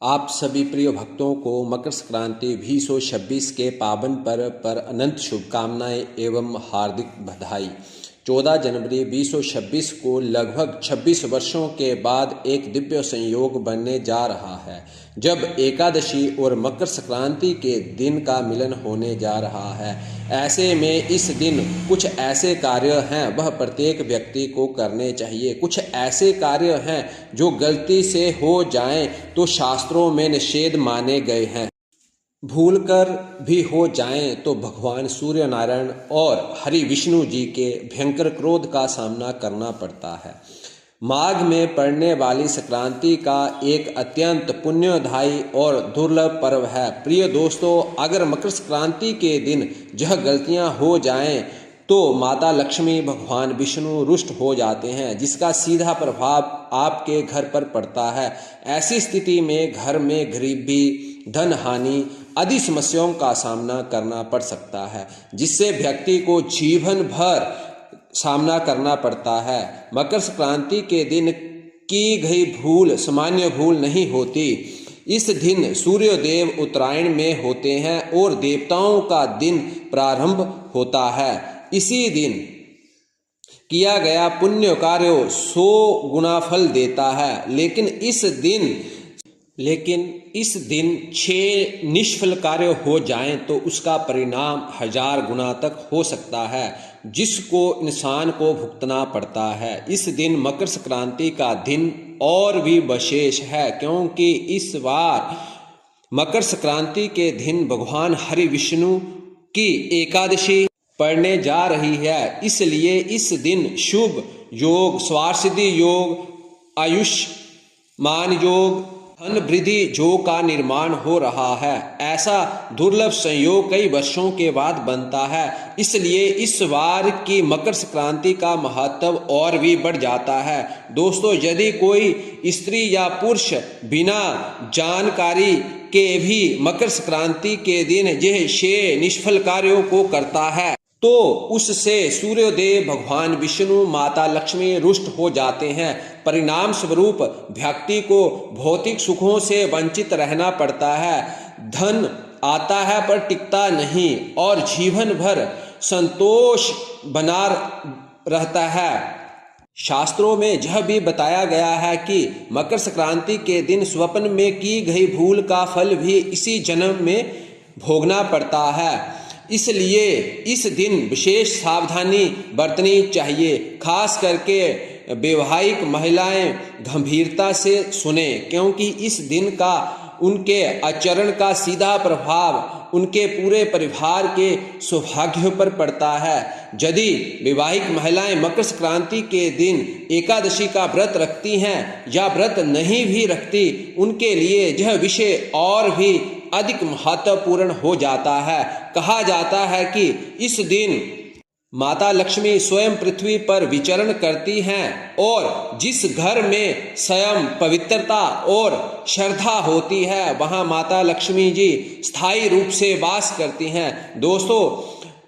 आप सभी प्रिय भक्तों को मकर संक्रांति 2026 के पावन पर्व पर अनंत शुभकामनाएं एवं हार्दिक बधाई। 14 जनवरी 2026 को लगभग 26 वर्षों के बाद एक दिव्य संयोग बनने जा रहा है, जब एकादशी और मकर संक्रांति के दिन का मिलन होने जा रहा है। ऐसे में इस दिन कुछ ऐसे कार्य हैं वह प्रत्येक व्यक्ति को करने चाहिए। कुछ ऐसे कार्य हैं जो गलती से हो जाएं तो शास्त्रों में निषेध माने गए हैं। भूलकर भी हो जाएं तो भगवान सूर्य नारायण और हरि विष्णु जी के भयंकर क्रोध का सामना करना पड़ता है। माघ में पड़ने वाली संक्रांति का एक अत्यंत पुण्यदायी और दुर्लभ पर्व है। प्रिय दोस्तों, अगर मकर संक्रांति के दिन यह गलतियां हो जाएं तो माता लक्ष्मी भगवान विष्णु रुष्ट हो जाते हैं, जिसका सीधा प्रभाव आपके घर पर पड़ता है। ऐसी स्थिति में घर में गरीबी, धन हानि आदि समस्याओं का सामना करना पड़ सकता है, जिससे व्यक्ति को जीवन भर सामना करना पड़ता है। मकर संक्रांति के दिन की गई भूल सामान्य भूल नहीं होती। इस दिन सूर्य देव उत्तरायण में होते हैं और देवताओं का दिन प्रारंभ होता है। इसी दिन किया गया पुण्य कार्य 100 गुना फल देता है, लेकिन इस दिन 6 निष्फल कार्य हो जाएं तो उसका परिणाम 1000 गुना तक हो सकता है, जिसको इंसान को भुगतना पड़ता है। इस दिन मकर संक्रांति का दिन और भी विशेष है, क्योंकि इस बार मकर संक्रांति के दिन भगवान हरि विष्णु की एकादशी पड़ने जा रही है। इसलिए इस दिन शुभ योग, स्वार्थ योग, आयुष्मान योग, धन वृद्धि योग का निर्माण हो रहा है। ऐसा दुर्लभ संयोग कई वर्षों के बाद बनता है, इसलिए इस बार की मकर संक्रांति का महत्व और भी बढ़ जाता है। दोस्तों, यदि कोई स्त्री या पुरुष बिना जानकारी के भी मकर संक्रांति के दिन यह 6 निष्फल कार्यों को करता है तो उससे सूर्यदेव भगवान विष्णु, माता लक्ष्मी रुष्ट हो जाते हैं। परिणाम स्वरूप व्यक्ति को भौतिक सुखों से वंचित रहना पड़ता है। धन आता है पर टिकता नहीं और जीवन भर संतोष बना रहता है। शास्त्रों में यह भी बताया गया है कि मकर संक्रांति के दिन स्वप्न में की गई भूल का फल भी इसी जन्म में भोगना पड़ता है। इसलिए इस दिन विशेष सावधानी बरतनी चाहिए। खास करके वैवाहिक महिलाएं गंभीरता से सुने, क्योंकि इस दिन का उनके आचरण का सीधा प्रभाव उनके पूरे परिवार के सौभाग्य पर पड़ता है। यदि वैवाहिक महिलाएं मकर संक्रांति के दिन एकादशी का व्रत रखती हैं या व्रत नहीं भी रखती, उनके लिए यह विषय और भी अधिक महत्वपूर्ण हो जाता है। कहा जाता है कि इस दिन माता लक्ष्मी स्वयं पृथ्वी पर विचरण करती हैं और जिस घर में स्वयं पवित्रता और श्रद्धा होती है वहां माता लक्ष्मी जी स्थायी रूप से वास करती हैं। दोस्तों,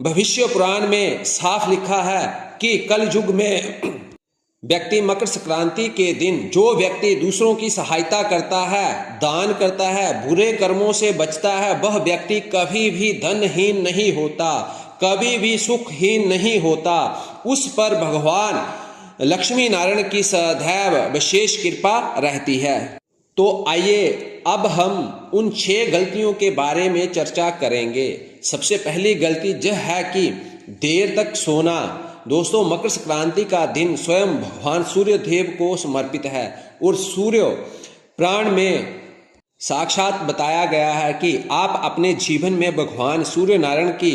भविष्य पुराण में साफ लिखा है कि कल युग में व्यक्ति मकर संक्रांति के दिन जो व्यक्ति दूसरों की सहायता करता है, दान करता है, बुरे कर्मों से बचता है, वह व्यक्ति कभी भी धनहीन नहीं होता, कभी भी सुखहीन नहीं होता। उस पर भगवान लक्ष्मी नारायण की सदैव विशेष कृपा रहती है। तो आइए अब हम उन 6 गलतियों के बारे में चर्चा करेंगे। सबसे पहली गलती यह है कि देर तक सोना। दोस्तों, मकर संक्रांति का दिन स्वयं भगवान सूर्य देव को समर्पित है और सूर्य पुराण में साक्षात बताया गया है कि आप अपने जीवन में भगवान सूर्य नारायण की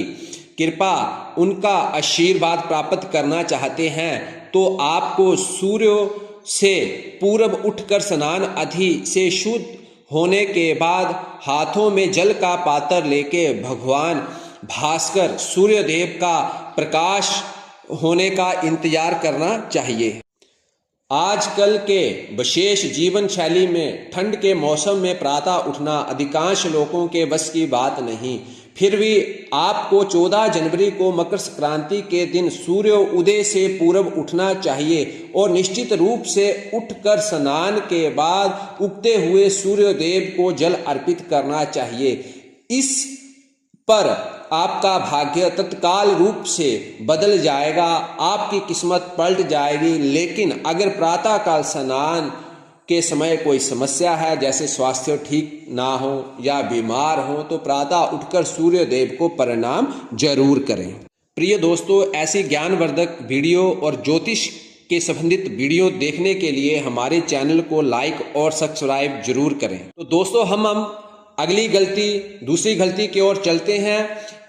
कृपा, उनका आशीर्वाद प्राप्त करना चाहते हैं तो आपको सूर्य से पूर्व उठकर स्नान आदि से शुद्ध होने के बाद हाथों में जल का पात्र लेके भगवान भास्कर सूर्य देव का प्रकाश होने का इंतजार करना चाहिए। आजकल के विशेष जीवन शैली में ठंड के मौसम में प्रातः उठना अधिकांश लोगों के बस की बात नहीं, फिर भी आपको 14 जनवरी को मकर संक्रांति के दिन सूर्य उदय से पूर्व उठना चाहिए और निश्चित रूप से उठकर स्नान के बाद उगते हुए सूर्यदेव को जल अर्पित करना चाहिए। इस पर आपका भाग्य तत्काल रूप से बदल जाएगा, आपकी किस्मत पलट जाएगी। लेकिन अगर प्रातः काल स्नान के समय कोई समस्या है, जैसे स्वास्थ्य ठीक ना हो या बीमार हो, तो प्रातः उठकर सूर्य देव को प्रणाम जरूर करें। प्रिय दोस्तों, ऐसी ज्ञानवर्धक वीडियो और ज्योतिष के संबंधित वीडियो देखने के लिए हमारे चैनल को लाइक और सब्सक्राइब जरूर करें। तो दोस्तों, हम अगली दूसरी गलती की ओर चलते हैं।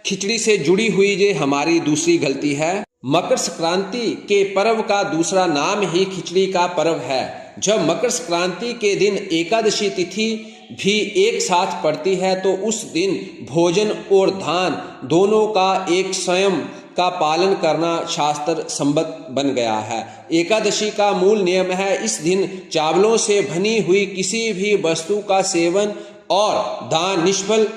खिचड़ी से जुड़ी हुई जो हमारी दूसरी गलती है, मकर संक्रांति के पर्व का दूसरा नाम ही खिचड़ी का पर्व है। जब मकर संक्रांति के दिन एकादशी तिथि भी एक साथ पड़ती है तो उस दिन भोजन और दान दोनों का एक स्वयं का पालन करना शास्त्र सम्मत बन गया है। एकादशी का मूल नियम है, इस दिन चावलों से बनी हुई किसी भी वस्तु का सेवन और दान निष्फल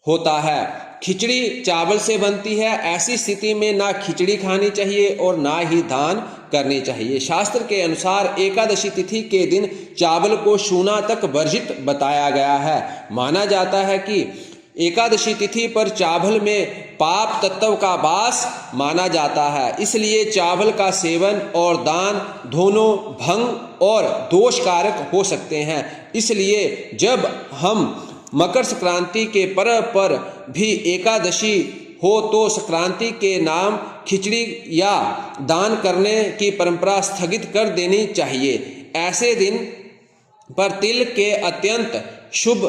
होता है। खिचड़ी चावल से बनती है, ऐसी स्थिति में ना खिचड़ी खानी चाहिए और ना ही दान करनी चाहिए। शास्त्र के अनुसार एकादशी तिथि के दिन चावल को छूना तक वर्जित बताया गया है। माना जाता है कि एकादशी तिथि पर चावल में पाप तत्व का वास माना जाता है, इसलिए चावल का सेवन और दान दोनों भंग और दोषकारक हो सकते हैं। इसलिए जब हम मकर संक्रांति के पर्व पर भी एकादशी हो तो संक्रांति के नाम खिचड़ी या दान करने की परंपरा स्थगित कर देनी चाहिए। ऐसे दिन पर तिल के अत्यंत शुभ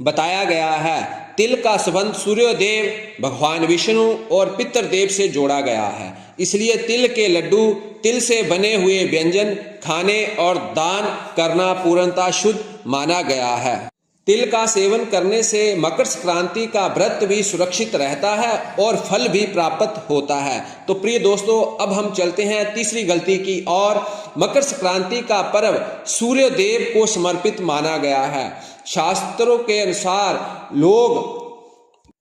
बताया गया है। तिल का संबंध सूर्यदेव, भगवान विष्णु और पितृदेव से जोड़ा गया है, इसलिए तिल के लड्डू, तिल से बने हुए व्यंजन खाने और दान करना पूर्णतः शुद्ध माना गया है। तिल का सेवन करने से मकर संक्रांति का व्रत भी सुरक्षित रहता है और फल भी प्राप्त होता है। तो प्रिय दोस्तों, अब हम चलते हैं तीसरी गलती की ओर। मकर संक्रांति का पर्व सूर्य देव को समर्पित माना गया है। शास्त्रों के अनुसार, लोग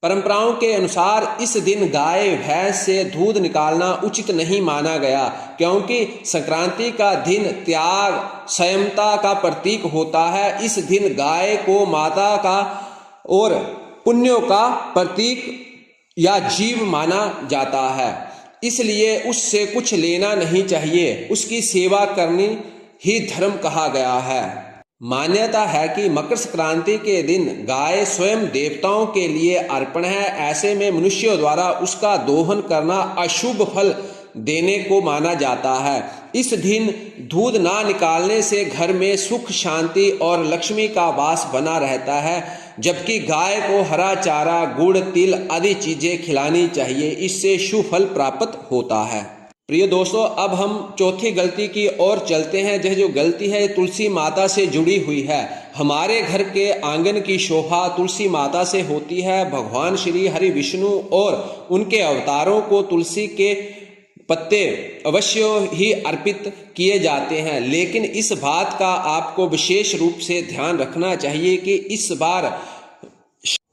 परंपराओं के अनुसार इस दिन गाय भैंस से दूध निकालना उचित नहीं माना गया, क्योंकि संक्रांति का दिन त्याग, संयमता का प्रतीक होता है। इस दिन गाय को माता का और पुण्यों का प्रतीक या जीव माना जाता है, इसलिए उससे कुछ लेना नहीं चाहिए, उसकी सेवा करनी ही धर्म कहा गया है। मान्यता है कि मकर संक्रांति के दिन गाय स्वयं देवताओं के लिए अर्पण है, ऐसे में मनुष्यों द्वारा उसका दोहन करना अशुभ फल देने को माना जाता है। इस दिन दूध ना निकालने से घर में सुख, शांति और लक्ष्मी का वास बना रहता है, जबकि गाय को हरा चारा, गुड़, तिल आदि चीजें खिलानी चाहिए, इससे शुभ फल प्राप्त होता है। प्रिय दोस्तों, अब हम चौथी गलती की ओर चलते हैं। यह जो गलती है तुलसी माता से जुड़ी हुई है। हमारे घर के आंगन की शोभा तुलसी माता से होती है। भगवान श्री हरि विष्णु और उनके अवतारों को तुलसी के पत्ते अवश्य ही अर्पित किए जाते हैं, लेकिन इस बात का आपको विशेष रूप से ध्यान रखना चाहिए कि इस बार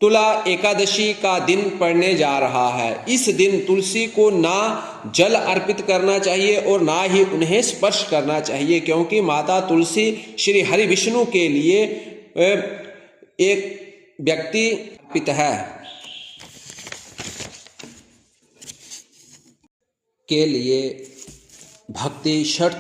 तुला एकादशी का दिन पड़ने जा रहा है। इस दिन तुलसी को ना जल अर्पित करना चाहिए और ना ही उन्हें स्पर्श करना चाहिए, क्योंकि माता तुलसी श्री हरि विष्णु के लिए एक व्यक्ति अर्पित है के लिए भक्ति षट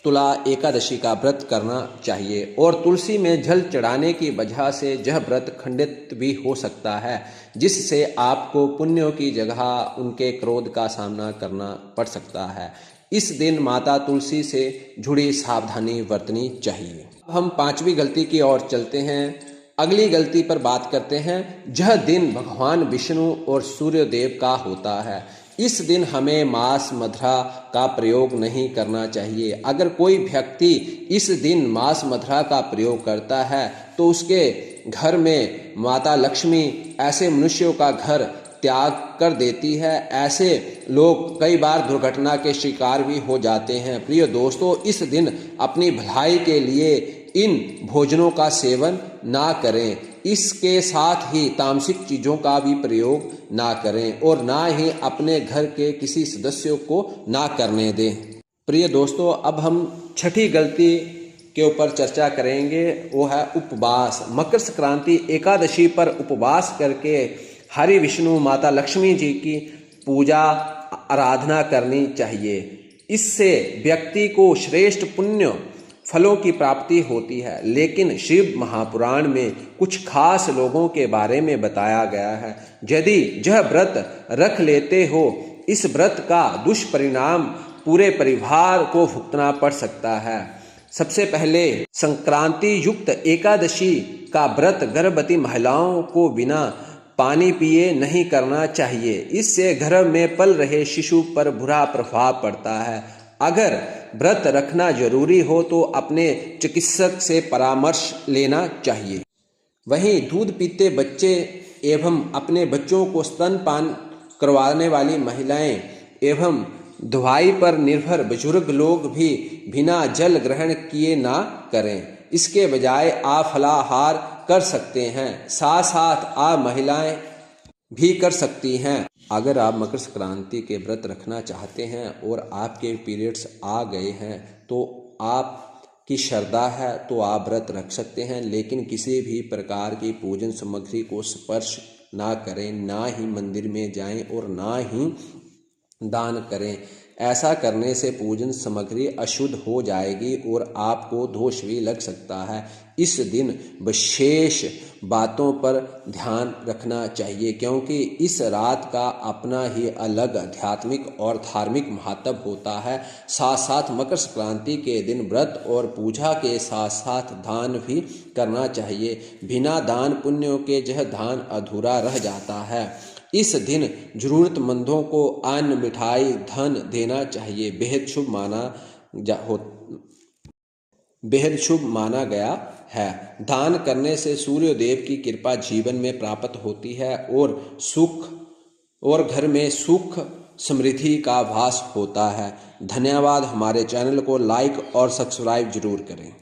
तुला एकादशी का व्रत करना चाहिए और तुलसी में जल चढ़ाने की वजह से यह व्रत खंडित भी हो सकता है, जिससे आपको पुण्यों की जगह उनके क्रोध का सामना करना पड़ सकता है। इस दिन माता तुलसी से जुड़ी सावधानी बरतनी चाहिए। हम पांचवी गलती की ओर चलते हैं। अगली गलती पर बात करते हैं। यह दिन भगवान विष्णु और सूर्य देव का होता है। इस दिन हमें मांस मदिरा का प्रयोग नहीं करना चाहिए। अगर कोई व्यक्ति इस दिन मांस मदिरा का प्रयोग करता है तो उसके घर में माता लक्ष्मी ऐसे मनुष्यों का घर त्याग कर देती है। ऐसे लोग कई बार दुर्घटना के शिकार भी हो जाते हैं। प्रिय दोस्तों, इस दिन अपनी भलाई के लिए इन भोजनों का सेवन ना करें। इसके साथ ही तामसिक चीज़ों का भी प्रयोग ना करें और ना ही अपने घर के किसी सदस्यों को ना करने दें। प्रिय दोस्तों, अब हम छठी गलती के ऊपर चर्चा करेंगे, वो है उपवास। मकर संक्रांति एकादशी पर उपवास करके हरि विष्णु माता लक्ष्मी जी की पूजा आराधना करनी चाहिए। इससे व्यक्ति को श्रेष्ठ पुण्य फलों की प्राप्ति होती है। लेकिन शिव महापुराण में कुछ खास लोगों के बारे में बताया गया है। यदि यह व्रत रख लेते हो, इस व्रत का दुष्परिणाम पूरे परिवार को भुगतना पड़ सकता है। सबसे पहले संक्रांति युक्त एकादशी का व्रत गर्भवती महिलाओं को बिना पानी पिए नहीं करना चाहिए। इससे गर्भ में पल रहे शिशु पर बुरा प्रभाव पड़ता है। अगर व्रत रखना जरूरी हो तो अपने चिकित्सक से परामर्श लेना चाहिए। वहीं दूध पीते बच्चे एवं अपने बच्चों को स्तनपान करवाने वाली महिलाएं एवं दवाई पर निर्भर बुजुर्ग लोग भी बिना जल ग्रहण किए ना करें। इसके बजाय आप फलाहार कर सकते हैं, साथ साथ आप महिलाएं भी कर सकती हैं। अगर आप मकर संक्रांति के व्रत रखना चाहते हैं और आपके पीरियड्स आ गए हैं तो आपकी श्रद्धा है तो आप व्रत रख सकते हैं, लेकिन किसी भी प्रकार की पूजन सामग्री को स्पर्श ना करें, ना ही मंदिर में जाएं और ना ही दान करें। ऐसा करने से पूजन सामग्री अशुद्ध हो जाएगी और आपको दोष भी लग सकता है। इस दिन विशेष बातों पर ध्यान रखना चाहिए, क्योंकि इस रात का अपना ही अलग आध्यात्मिक और धार्मिक महत्व होता है। साथ साथ मकर संक्रांति के दिन व्रत और पूजा के साथ साथ दान भी करना चाहिए। बिना दान पुण्यों के यह दान अधूरा रह जाता है। इस दिन जरूरतमंदों को अन्न, मिठाई, धन देना चाहिए। बेहद शुभ माना गया है। दान करने से सूर्य देव की कृपा जीवन में प्राप्त होती है और घर में सुख समृद्धि का वास होता है। धन्यवाद। हमारे चैनल को लाइक और सब्सक्राइब जरूर करें।